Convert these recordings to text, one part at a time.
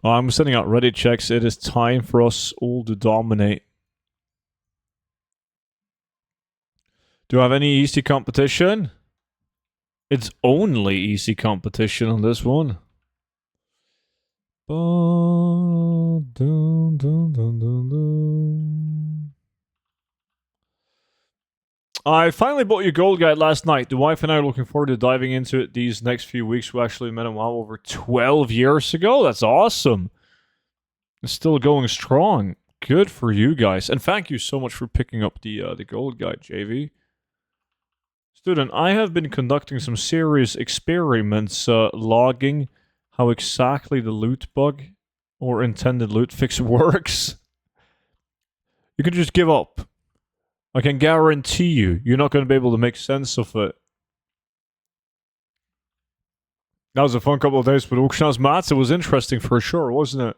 I'm sending out Reddit checks. It is time for us all to dominate. Do I have any easy competition? It's only easy competition on this one. I finally bought your gold guide last night. The wife and I are looking forward to diving into it these next few weeks. We actually met him over 12 years ago. That's awesome. It's still going strong. Good for you guys. And thank you so much for picking up the gold guide, JV. Student, I have been conducting some serious experiments logging how exactly the loot bug or intended loot fix works. You can just give up. I can guarantee you're not going to be able to make sense of it. That was a fun couple of days with Auctionhouse Mats. It was interesting for sure, wasn't it?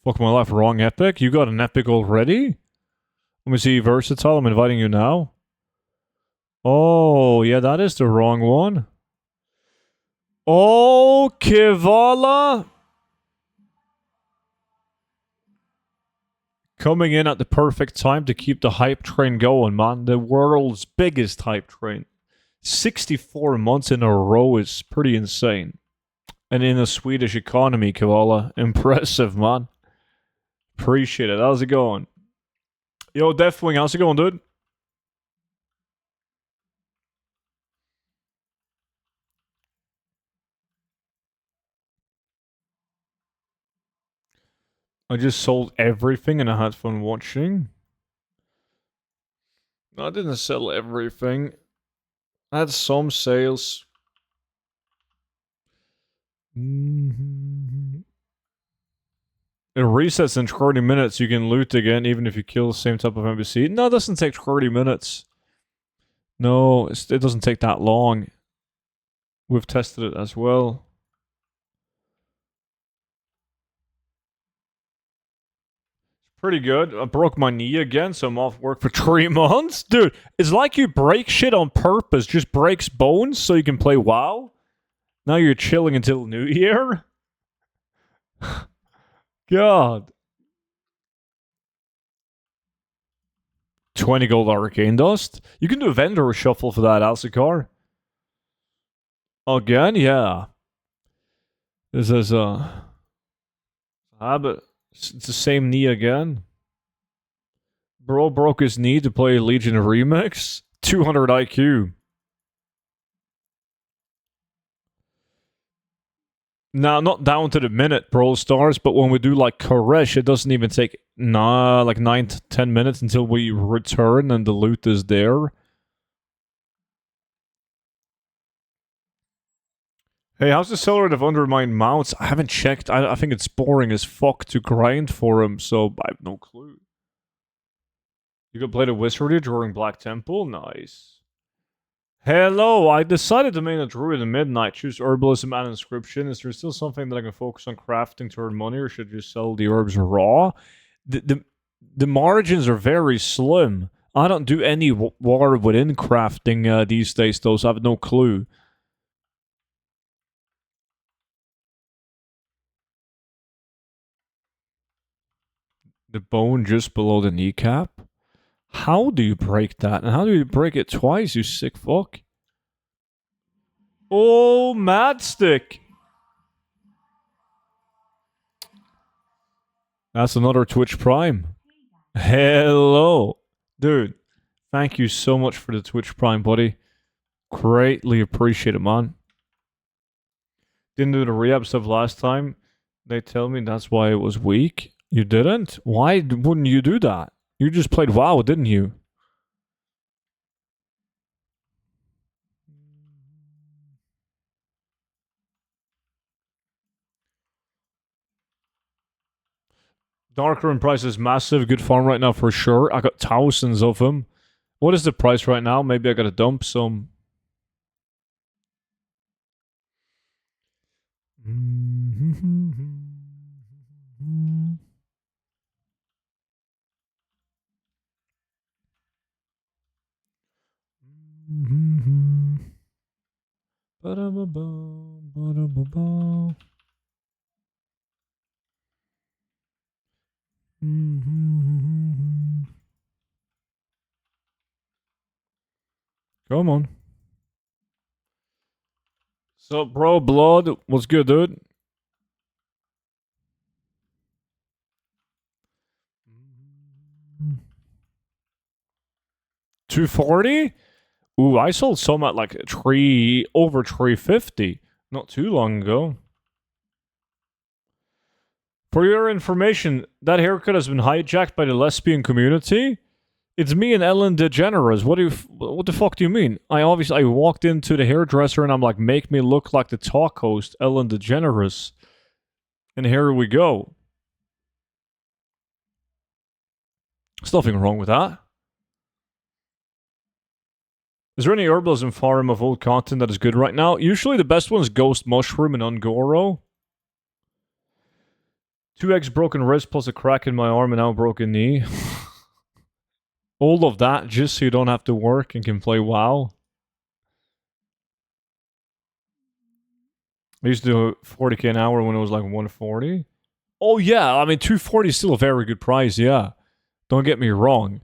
Fuck my life, wrong epic? You got an epic already? Let me see, Versatile, I'm inviting you now. Oh, yeah, that is the wrong one. Oh, Kivala! Coming in at the perfect time to keep the hype train going, man. The world's biggest hype train. 64 months in a row is pretty insane. And in a Swedish economy, Kivala. Impressive, man. Appreciate it. How's it going? Yo, Deathwing, how's it going, dude? I just sold everything and I had fun watching. No, I didn't sell everything. I had some sales. It resets in 30 minutes. You can loot again even if you kill the same type of NPC. No, it doesn't take 30 minutes. No, it doesn't take that long. We've tested it as well. Pretty good. I broke my knee again, so I'm off work for 3 months. Dude, it's like you break shit on purpose. Just breaks bones so you can play WoW. Now you're chilling until New Year? God. 20 gold arcane dust? You can do a vendor shuffle for that, Alcicar. Again? Yeah. This is habit. It's the same knee again. Bro broke his knee to play Legion Remix. 200 IQ. Now, not down to the minute, Brawl Stars, but when we do like Koresh, it doesn't even take like 9 to 10 minutes until we return and the loot is there. Hey, how's the seller of Undermined mounts? I haven't checked. I think it's boring as fuck to grind for him, so I have no clue. You could play the Wizardry during Black Temple? Nice. Hello, I decided to main a druid at midnight, choose herbalism and inscription. Is there still something that I can focus on crafting to earn money, or should I just sell the herbs raw? The margins are very slim. I don't do any war within crafting these days, though, so I have no clue. The bone just below the kneecap? How do you break that? And how do you break it twice, you sick fuck? Oh, Madstick! That's another Twitch Prime. Hello. Dude, thank you so much for the Twitch Prime, buddy. Greatly appreciate it, man. Didn't do the rehab stuff last time. They tell me that's why it was weak. You didn't? Why wouldn't you do that? You just played WoW, didn't you? Darkroom price is massive. Good farm right now for sure. I got thousands of them. What is the price right now? Maybe I gotta dump some. Come on. So, bro, blood, what's good, dude? $240? Ooh, I sold some at like over $350 not too long ago. For your information, that haircut has been hijacked by the lesbian community. It's me and Ellen DeGeneres. What the fuck do you mean? I walked into the hairdresser and I'm like, make me look like the talk host, Ellen DeGeneres. And here we go. There's nothing wrong with that. Is there any herbalism forum of old content that is good right now? Usually the best one is Ghost Mushroom and Ungoro. 2 eggs, broken wrist, plus a crack in my arm and now broken knee. All of that just so you don't have to work and can play WoW. I used to do 40k an hour when it was like 140. Oh yeah, I mean 240 is still a very good price, yeah. Don't get me wrong.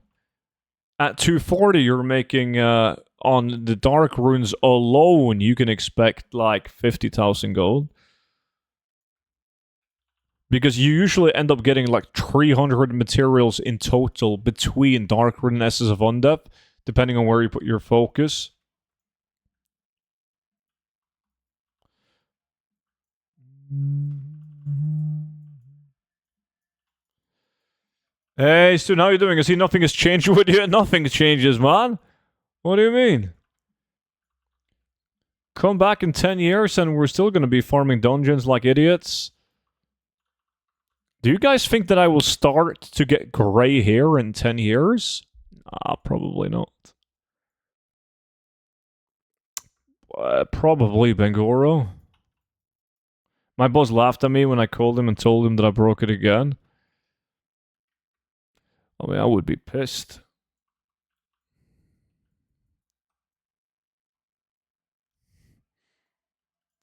At 240 you're making on the dark runes alone you can expect like 50,000 gold. Because you usually end up getting like 300 materials in total between Dark Rune and Essence of Undeath, depending on where you put your focus. Hey, Stu, how you doing? I see nothing has changed with you. Nothing changes, man. What do you mean? Come back in 10 years and we're still going to be farming dungeons like idiots. Do you guys think that I will start to get grey hair in 10 years? Probably not. Probably, Bengoro. My boss laughed at me when I called him and told him that I broke it again. I mean, I would be pissed.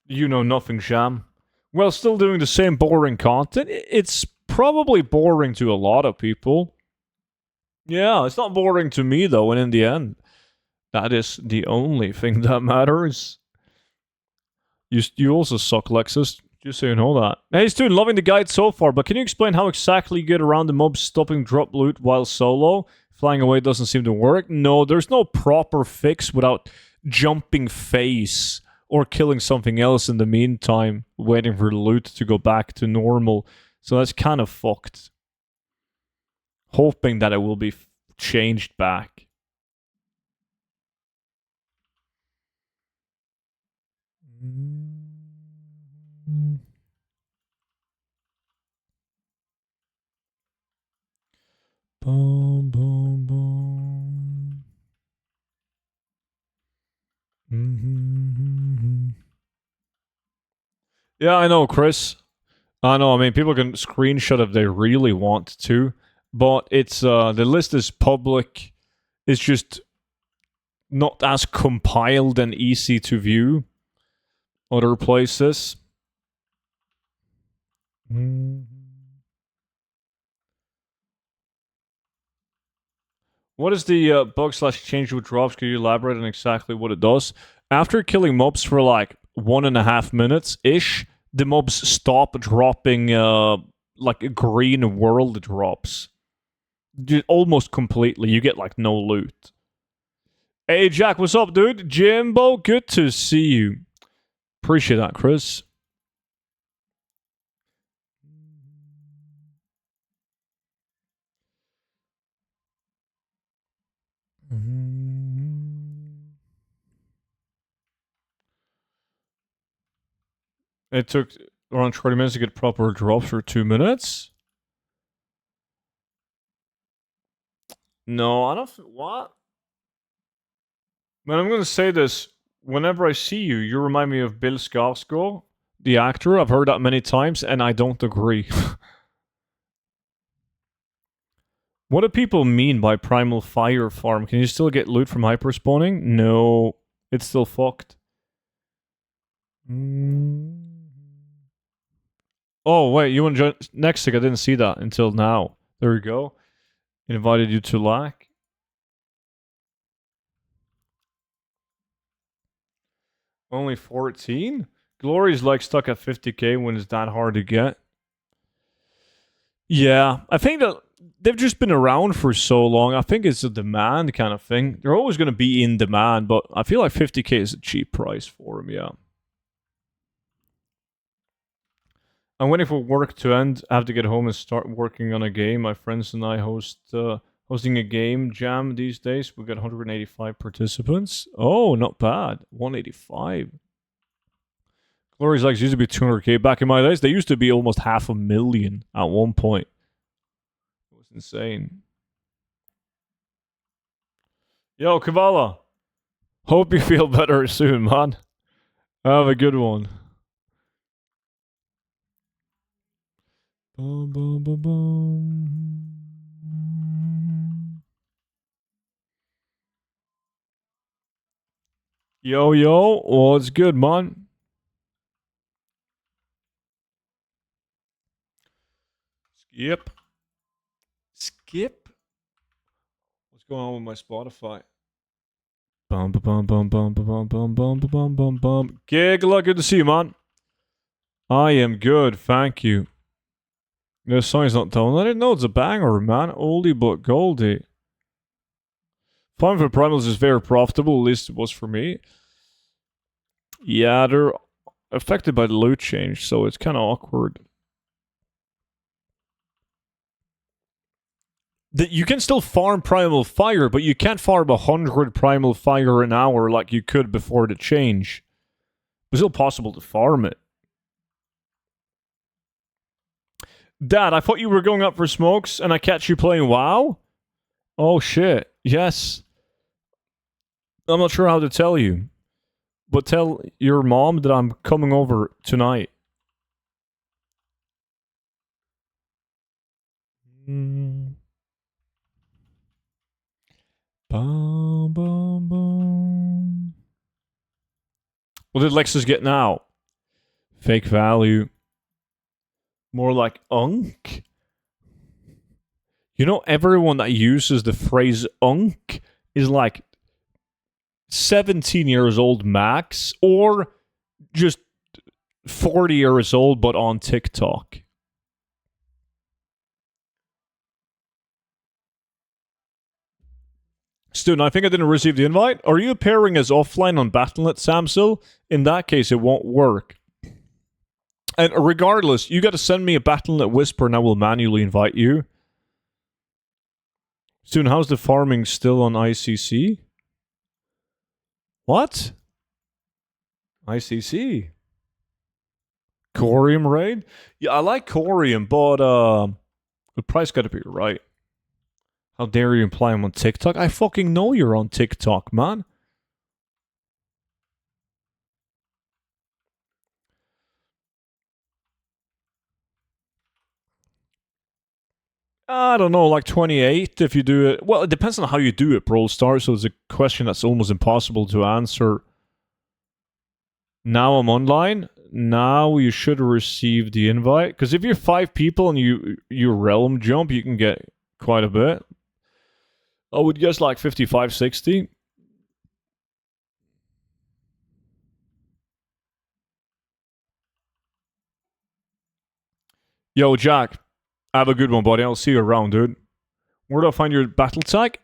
You know nothing, Sham. Well, still doing the same boring content. It's probably boring to a lot of people. Yeah, it's not boring to me, though, and in the end, that is the only thing that matters. You also suck, Lexus. Just so you know that. Hey, student, loving the guide so far, but can you explain how exactly you get around the mobs stopping drop loot while solo? Flying away doesn't seem to work. No, there's no proper fix without jumping face or killing something else in the meantime, waiting for the loot to go back to normal. So that's kind of fucked. Hoping that it will be changed back. Boom, boom, boom. Yeah, I know, Chris. I know, I mean, people can screenshot if they really want to, but it's, the list is public. It's just not as compiled and easy to view other places. What is the bug/change with drops? Could you elaborate on exactly what it does? After killing mobs for like 1.5 minutes-ish, the mobs stop dropping like green world drops. Almost completely. You get like no loot. Hey Jack, what's up, dude? Jimbo, good to see you. Appreciate that, Chris. It took around 20 minutes to get proper drops for 2 minutes. No, I don't. What? Man, I'm gonna say this. Whenever I see you, you remind me of Bill Skarsgård, the actor. I've heard that many times, and I don't agree. What do people mean by Primal Fire Farm? Can you still get loot from hyperspawning? No, it's still fucked. Oh, wait, you want to join next week? I didn't see that until now. There you go. Invited you to LAC. Only 14? Glory's like stuck at 50k when it's that hard to get. Yeah, I think that they've just been around for so long. I think it's a demand kind of thing. They're always going to be in demand, but I feel like 50k is a cheap price for them, yeah. I'm waiting for work to end. I have to get home and start working on a game. My friends and I hosting a game jam these days. We got 185 participants. Oh, not bad. 185. Glory's Legs used to be 200k back in my days. They used to be almost 500,000 at one point. It was insane. Yo, Kavala. Hope you feel better soon, man. Have a good one. Bum, bum, bum, bum. Yo, yo. What's good, man? Skip. Skip? What's going on with my Spotify? Bum, bum, bum, bum, bum, bum, bum, bum, bum, bum, bum. Gigla, good to see you, man. I am good, thank you. This song's not done. I didn't know it's a banger, man. Oldie but goldie. Farming for Primals is very profitable, at least it was for me. Yeah, they're affected by the loot change, so it's kind of awkward. You can still farm Primal Fire, but you can't farm 100 Primal Fire an hour like you could before the change. It's still possible to farm it. Dad, I thought you were going up for smokes and I catch you playing WoW? Oh shit, yes. I'm not sure how to tell you, but tell your mom that I'm coming over tonight. Bum, bum, bum. What did Lexus get now? Fake value. More like unk? You know, everyone that uses the phrase unk is like 17 years old max, or just 40 years old but on TikTok. Student, I think I didn't receive the invite. Are you appearing as offline on Battle.net, Samsil? In that case, it won't work. And regardless, you got to send me a Battle.net whisper and I will manually invite you. Student, how's the farming still on ICC? What? ICC? Corium raid? Yeah, I like Corium, but the price got to be right. How dare you imply I'm on TikTok? I fucking know you're on TikTok, man. I don't know, like 28 if you do it. Well, it depends on how you do it, Brawl Stars, so it's a question that's almost impossible to answer. Now I'm online. Now you should receive the invite. Because if you're 5 people and you realm jump, you can get quite a bit. I would guess like 55, 60. Yo, Jack. Have a good one, buddy. I'll see you around, dude. Where do I find your battle tag?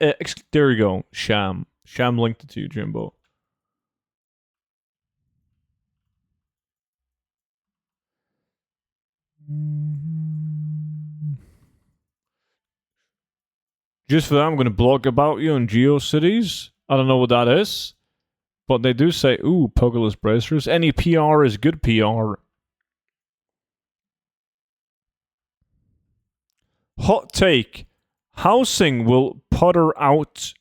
There you go. Sham. Sham linked it to you, Jimbo. Just for that, I'm going to blog about you on GeoCities. I don't know what that is, but they do say, ooh, Pokeless Bracers. Any PR is good PR. Hot take. Housing will putter out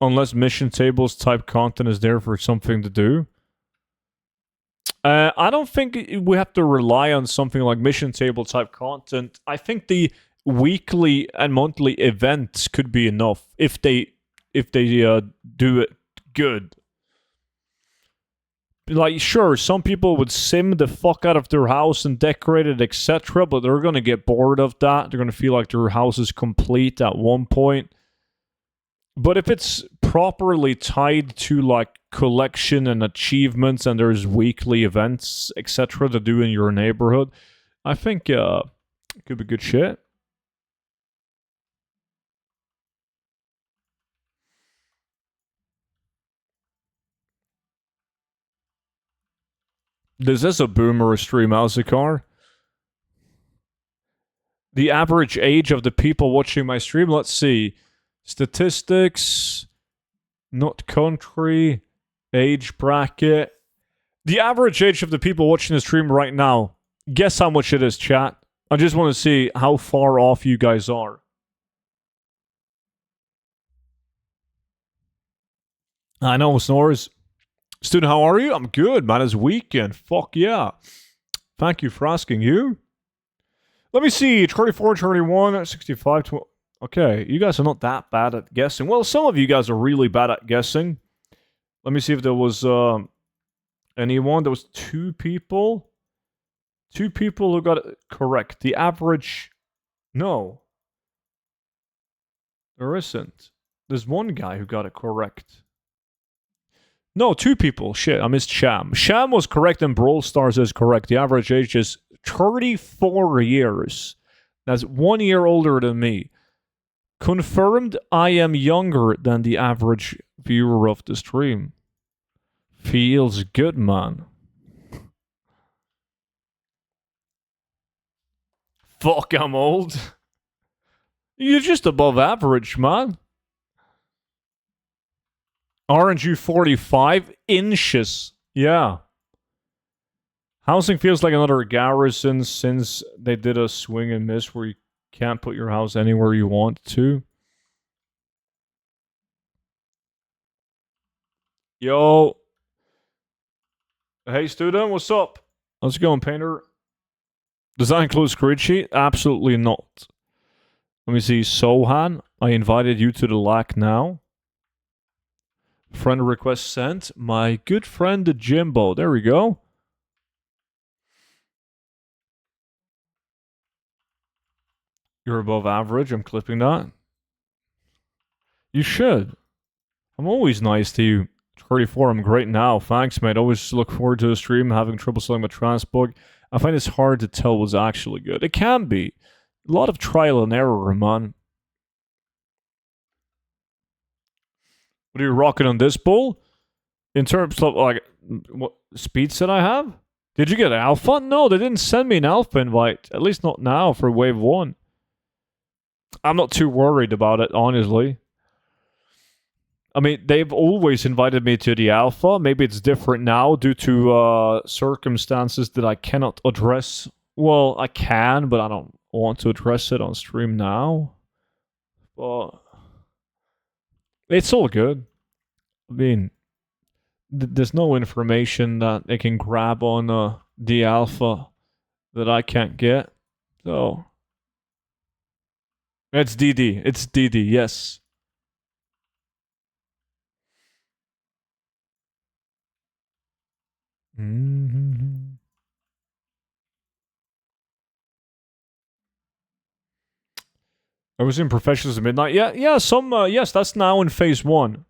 unless mission tables type content is there for something to do. I don't think we have to rely on something like mission table type content. I think the weekly and monthly events could be enough if they do it good. Like, sure, some people would sim the fuck out of their house and decorate it, etc., but they're going to get bored of that. They're going to feel like their house is complete at one point. But if it's properly tied to like collection and achievements and there's weekly events, etc., to do in your neighborhood, I think it could be good shit. This is a boomer stream, how's the car? The average age of the people watching my stream, let's see. Statistics, not country, age bracket. The average age of the people watching the stream right now. Guess how much it is, chat. I just want to see how far off you guys are. I know, Snores. Student, how are you? I'm good, man. It's weekend. Fuck yeah. Thank you for asking. You? Let me see. 34, 31, 65, 20. Okay, you guys are not that bad at guessing. Well, some of you guys are really bad at guessing. Let me see if there was anyone. There was two people. Two people who got it correct. The average... No. There isn't. There's one guy who got it correct. No, two people. Shit, I missed Sham. Sham was correct and Brawl Stars is correct. The average age is 34 years. That's 1 year older than me. Confirmed, I am younger than the average viewer of the stream. Feels good, man. Fuck, I'm old. You're just above average, man. Aren't you 45 inches? Yeah. Housing feels like another garrison since they did a swing and miss where you can't put your house anywhere you want to. Yo. Hey, student, what's up? How's it going, painter? Does that include Screechy? Absolutely not. Let me see. Sohan, I invited you to the LAC now. Friend request sent. My good friend Jimbo. There we go. You're above average. I'm clipping that. You should. I'm always nice to you. 34, I'm great now. Thanks, mate. Always look forward to the stream. Having trouble selling my transbug. I find it's hard to tell what's actually good. It can be. A lot of trial and error, man. What are you rocking on this bull? In terms of, like, what speeds that I have? Did you get alpha? No, they didn't send me an alpha invite. At least not now for wave 1. I'm not too worried about it, honestly. I mean, they've always invited me to the alpha. Maybe it's different now due to circumstances that I cannot address. Well, I can, but I don't want to address it on stream now. But it's all good. I mean, there's no information that they can grab on the alpha that I can't get. So it's DD. It's DD. Yes. Mm-hmm. I was in Professionals at Midnight. Yeah. Some. Yes, that's now in phase 1.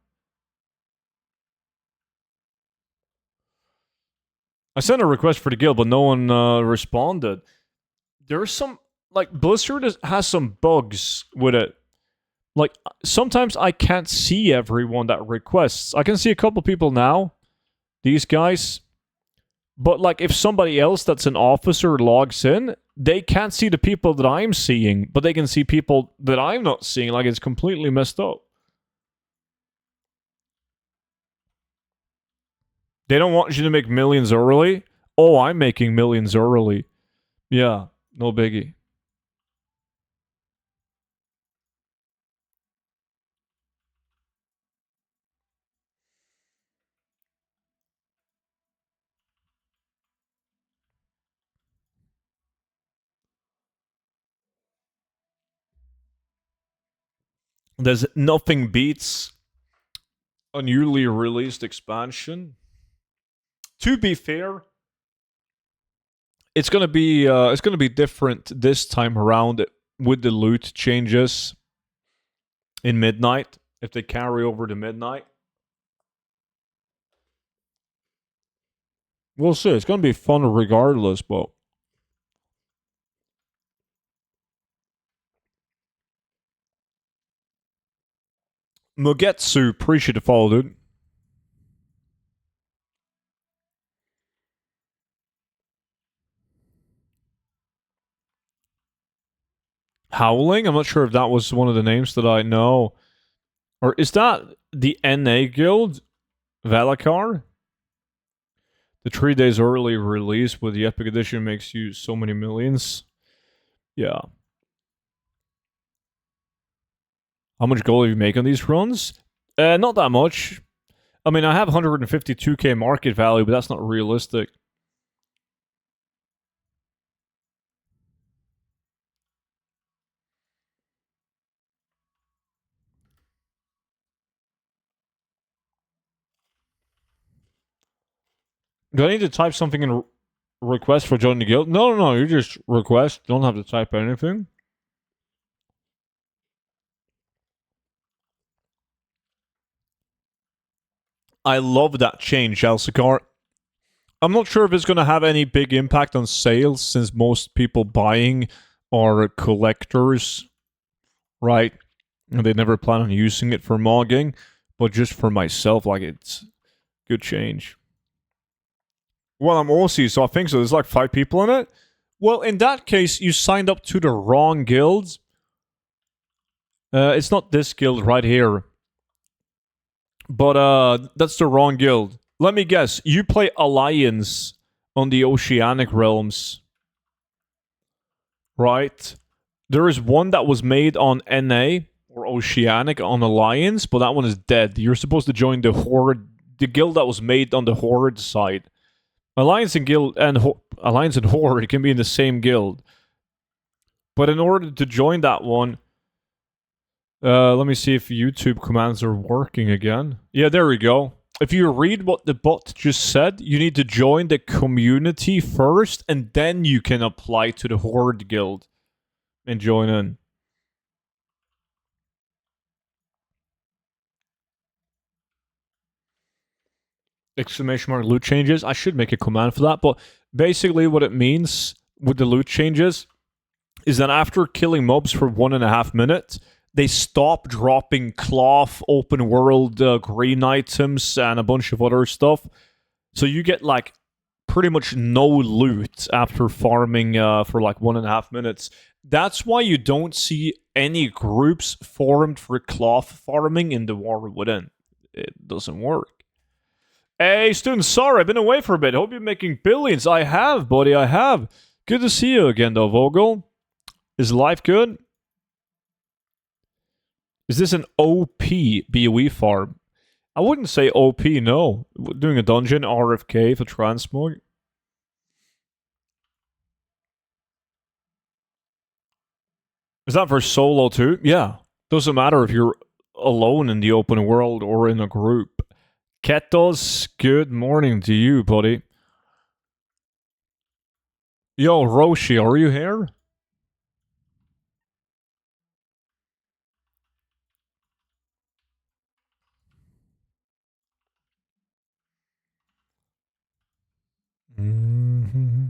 I sent a request for the guild, but no one responded. There's some, like, Blizzard has some bugs with it. Like, sometimes I can't see everyone that requests. I can see a couple people now, these guys. But, like, if somebody else that's an officer logs in, they can't see the people that I'm seeing, but they can see people that I'm not seeing. Like, it's completely messed up. They don't want you to make millions early. Oh, I'm making millions early. Yeah, no biggie. There's nothing beats a newly released expansion To be fair, it's gonna be different this time around with the loot changes in midnight. If they carry over to midnight, we'll see. It's gonna be fun regardless, but Mugetsu, appreciate the follow, dude. Howling? I'm not sure if that was one of the names that I know. Or is that the NA guild? Valakar? The 3 days early release with the Epic Edition makes you so many millions. Yeah. How much gold have you make on these runs? Not that much. I mean, I have 152k market value, but that's not realistic. Do I need to type something in request for joining the guild? No, you just request. Don't have to type anything. I love that change, Alcicar. I'm not sure if it's going to have any big impact on sales since most people buying are collectors, right? And they never plan on using it for mogging, but just for myself, like, it's good change. Well, I'm Aussie, so I think so. There's like 5 people in it. Well, in that case, you signed up to the wrong guild. It's not this guild right here. But that's the wrong guild. Let me guess. You play Alliance on the Oceanic Realms. Right? There is one that was made on NA or Oceanic on Alliance, but that one is dead. You're supposed to join the Horde, the guild that was made on the Horde side. Alliance and guild and Alliance and Horde can be in the same guild. But in order to join that one, let me see if YouTube commands are working again. Yeah, there we go. If you read what the bot just said, you need to join the community first, and then you can apply to the Horde guild and join in. Exclamation mark loot changes. I should make a command for that, but basically what it means with the loot changes is that after killing mobs for 1.5 minutes, they stop dropping cloth, open world green items, and a bunch of other stuff. So you get like pretty much no loot after farming for like 1.5 minutes. That's why you don't see any groups formed for cloth farming in the War Within. It doesn't work. Hey, student, sorry, I've been away for a bit. Hope you're making billions. I have, buddy, I have. Good to see you again, though, Vogel. Is life good? Is this an OP BOE farm? I wouldn't say OP, no. Doing a dungeon, RFK for transmog. Is that for solo too? Yeah. Doesn't matter if you're alone in the open world or in a group. Ketos, good morning to you, buddy. Yo, Roshi, are you here? Mm-hmm.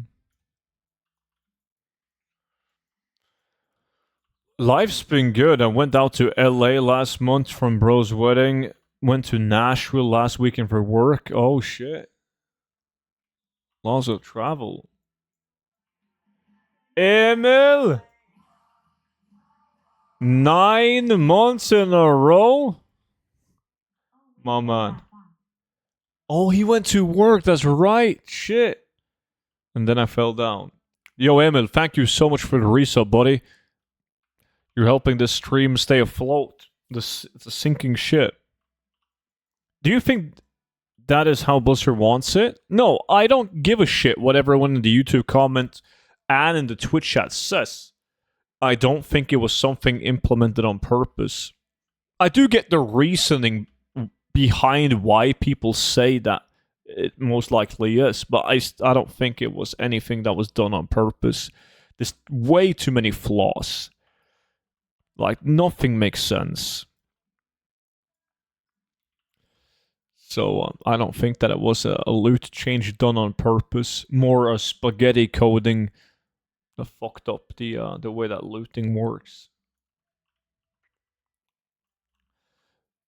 Life's been good. I went out to LA last month from bro's wedding. Went to Nashville last weekend for work. Oh, shit. Lots of travel. Emil! 9 months in a row? My man. Oh, he went to work. That's right. Shit. And then I fell down. Yo, Emil, thank you so much for the resub, buddy. You're helping this stream stay afloat. It's a sinking ship. Do you think that is how Blizzard wants it? No, I don't give a shit what everyone in the YouTube comment and in the Twitch chat says. I don't think it was something implemented on purpose. I do get the reasoning behind why people say that It most likely is, but I don't think it was anything that was done on purpose. There's way too many flaws. Like, nothing makes sense. So I don't think that it was a loot change done on purpose. More a spaghetti coding that fucked up the way that looting works.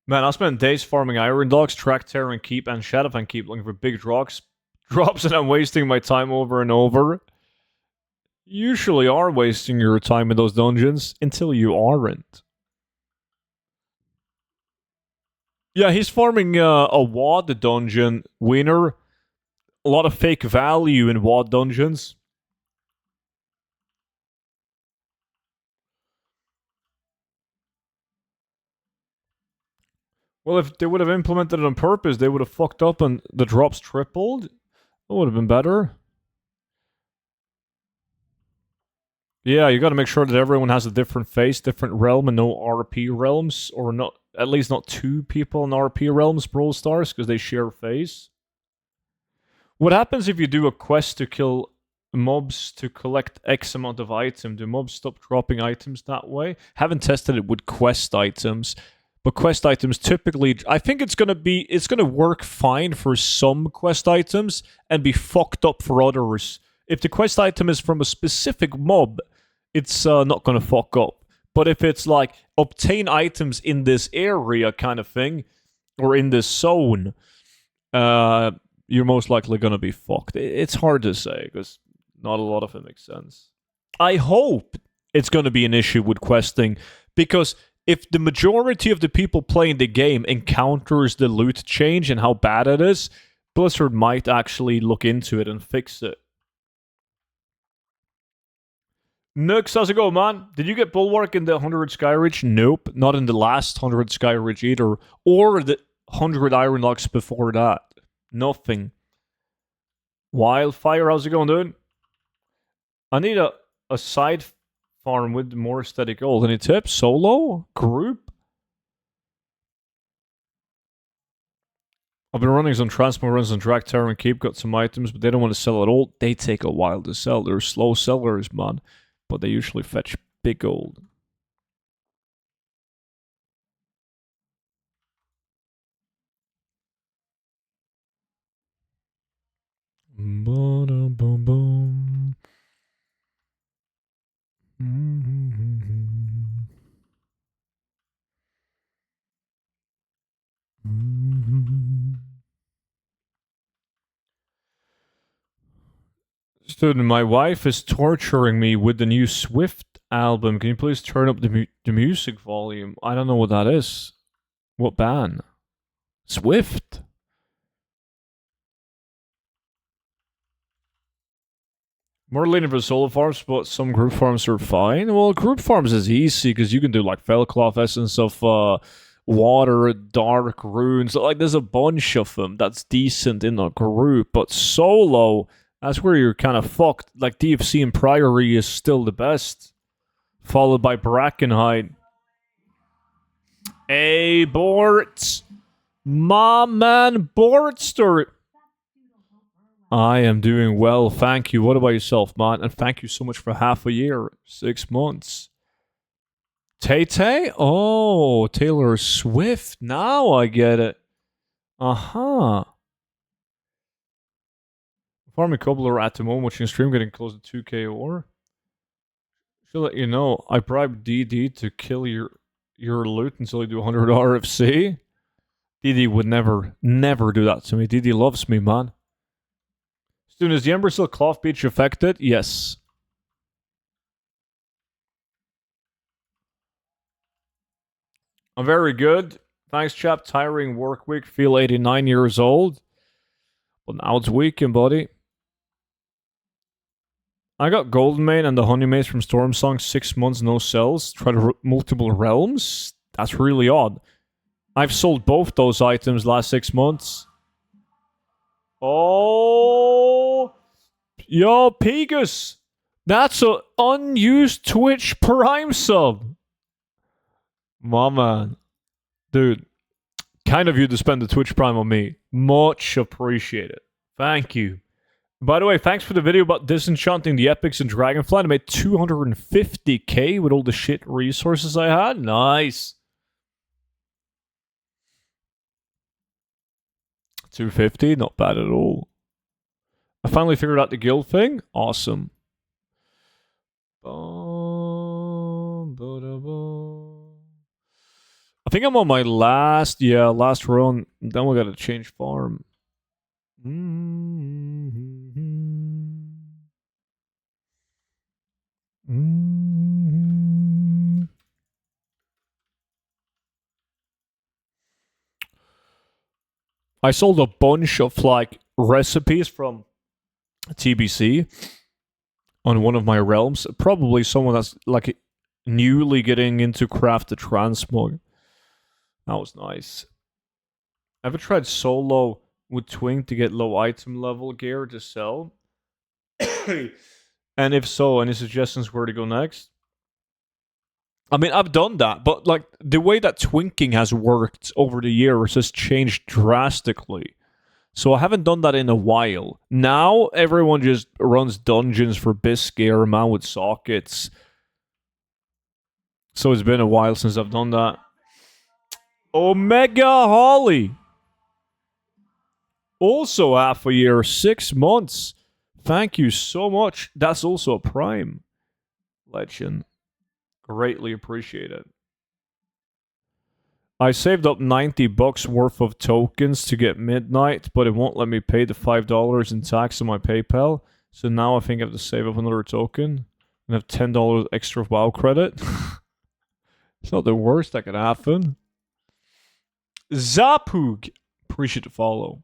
Man, I spent days farming iron dogs, track terror and keep, and shadowfang keep, looking for big drops, and I'm wasting my time over and over. You usually are wasting your time in those dungeons until you aren't. Yeah, he's farming a WAD dungeon, winner. A lot of fake value in WAD dungeons. Well, if they would have implemented it on purpose, they would have fucked up and the drops tripled. That would have been better. Yeah, you gotta make sure that everyone has a different face, different realm, and no RP realms, or not at least not two people in RP realms, Brawl Stars, because they share face. What happens if you do a quest to kill mobs to collect X amount of items? Do mobs stop dropping items that way? Haven't tested it with quest items. But quest items typically, I think it's gonna work fine for some quest items and be fucked up for others. If the quest item is from a specific mob, it's not gonna fuck up. But if it's like obtain items in this area kind of thing, or in this zone, you're most likely gonna be fucked. It's hard to say because not a lot of it makes sense. I hope it's gonna be an issue with questing because if the majority of the people playing the game encounters the loot change and how bad it is, Blizzard might actually look into it and fix it. Nux, how's it going, man? Did you get Bulwark in the 100 Skyreach? Nope, not in the last 100 Skyreach either. Or the 100 Iron Locks before that. Nothing. Wildfire, how's it going, dude? I need a side farm with more aesthetic gold. Any tips? Solo? Group? I've been running some transport runs on Track Terror and Keep, got some items, but they don't want to sell at all. They take a while to sell. They're slow sellers, man. But they usually fetch big gold. Ba-dum-bum-bum. Student, my wife is torturing me with the new Swift album. Can you please turn up the music volume? I don't know what that is. What band? Swift? More leaning for solo farms, but some group farms are fine. Well, group farms is easy because you can do like Fellcloth Essence of Water, Dark Runes. Like, there's a bunch of them that's decent in a group, but solo, that's where you're kind of fucked. Like, DFC and Priory is still the best, followed by Brackenhide. Hey, Bort! My man, Bortster! I am doing well, thank you. What about yourself, man? And thank you so much for half a year, 6 months. Tay-Tay? Oh, Taylor Swift. Now I get it. Uh-huh. Farming Cobbler at the moment, watching stream, getting close to 2k or. Should let you know, I bribed DD to kill your loot until you do 100 RFC. DD would never do that to me. DD loves me, man. Student, is the Embersill Cloth Beach affected? Yes. I'm very good. Thanks, chap. Tiring work week. Feel 89 years old. But now it's weekend, buddy. I got Golden Mane and the Honey Maze from Stormsong. 6 months, no sells. Tried multiple realms. That's really odd. I've sold both those items last 6 months. Oh, yo, Pegus. That's an unused Twitch Prime sub. My man. Dude, Kind of you to spend the Twitch Prime on me. Much appreciated. Thank you. By the way, thanks for the video about disenchanting the epics in Dragonflight. I made 250k with all the shit resources I had. Nice. 250, not bad at all. I finally figured out the guild thing. Awesome. I think I'm on my last run. Then we gotta change farm. I sold a bunch of like recipes from TBC on one of my realms. Probably someone that's like newly getting into craft the transmog. That was nice. Ever tried solo with Twink to get low item level gear to sell? And if so, any suggestions where to go next? I mean, I've done that, but like the way that twinking has worked over the years has changed drastically. So I haven't done that in a while. Now everyone just runs dungeons for Biscare, man with sockets. So it's been a while since I've done that. Omega Holly. Also half a year, 6 months. Thank you so much. That's also a prime. Legend. Greatly appreciate it. I saved up $90 worth of tokens to get midnight, but it won't let me pay the $5 in tax on my PayPal. So now I think I have to save up another token and have $10 extra WoW credit. It's not the worst that could happen. Zapug. Appreciate the follow.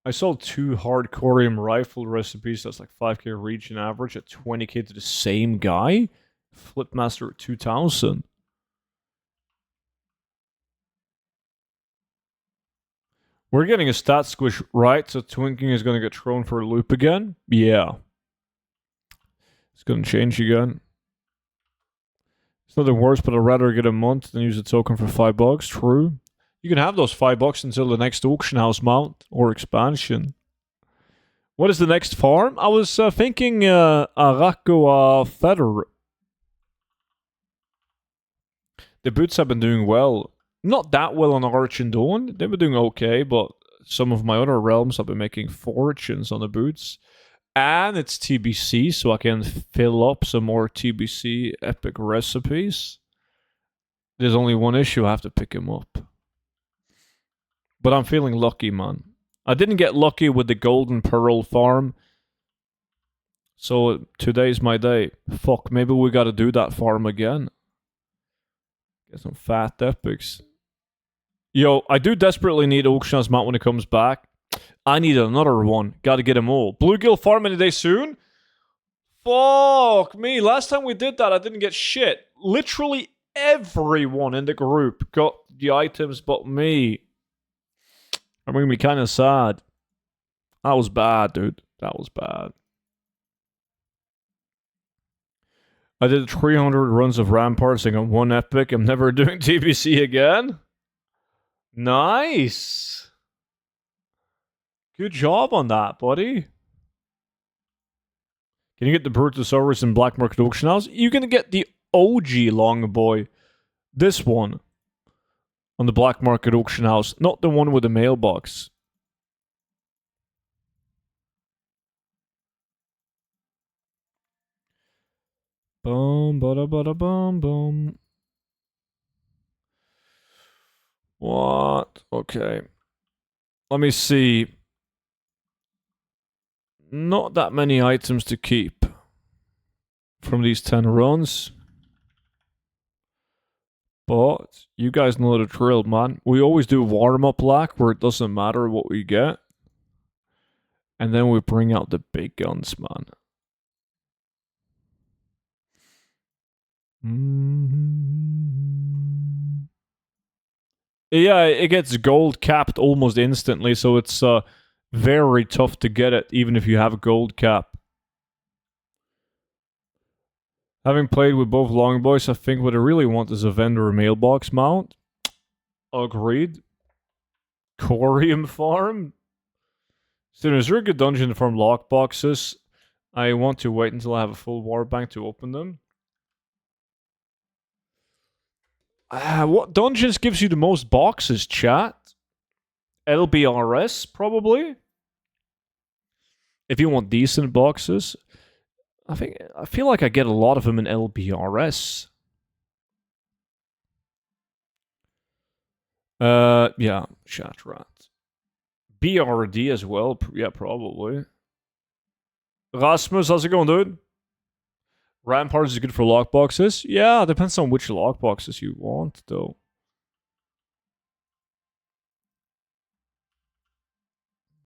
I sold 2 hardcorium rifle recipes. That's like 5k region average at 20k to the same guy. Flipmaster at 2000. We're getting a stat squish, right? So Twinking is going to get thrown for a loop again? Yeah. It's going to change again. It's not the worst, but I'd rather get a month than use a token for $5. True. You can have those $5 until the next auction house mount or expansion. What is the next farm? I was thinking Arako Feather. The boots have been doing well. Not that well on Arch and Dawn. They've been doing okay, but some of my other realms have been making fortunes on the boots. And it's TBC, so I can fill up some more TBC epic recipes. There's only one issue, I have to pick him up. But I'm feeling lucky, man. I didn't get lucky with the Golden Pearl farm. So today's my day. Fuck, maybe we gotta do that farm again. Get some fat epics. Yo, I do desperately need auction house mount when it comes back. I need another one. Gotta get them all. Bluegill farm any day soon? Fuck me. Last time we did that, I didn't get shit. Literally everyone in the group got the items but me. I'm gonna be kind of sad. That was bad, dude. That was bad. I did 300 runs of Ramparts and got 1 epic. I'm never doing TBC again. Nice. Good job on that, buddy. Can you get the Brutosaurus in Black Market Auction House? You can get the OG Long Boy. This one. On the Black Market Auction House. Not the one with the mailbox. Boom, bada, bada, boom, boom. What? Okay. Let me see. Not that many items to keep from these 10 runs. But you guys know the drill, man. We always do warm-up lack where it doesn't matter what we get. And then we bring out the big guns, man. Yeah, it gets gold capped almost instantly, so it's very tough to get it, even if you have a gold cap. Having played with both Longboys, I think what I really want is a vendor mailbox mount. Agreed. Corium farm? So is there a good dungeon to farm lockboxes? I want to wait until I have a full war bank to open them. What dungeons gives you the most boxes, chat? LBRS, probably? If you want decent boxes. I feel like I get a lot of them in LBRS. Yeah, chat rat. BRD as well. Yeah, probably. Rasmus, how's it going, dude? Rampart is good for lockboxes. Yeah, depends on which lockboxes you want, though.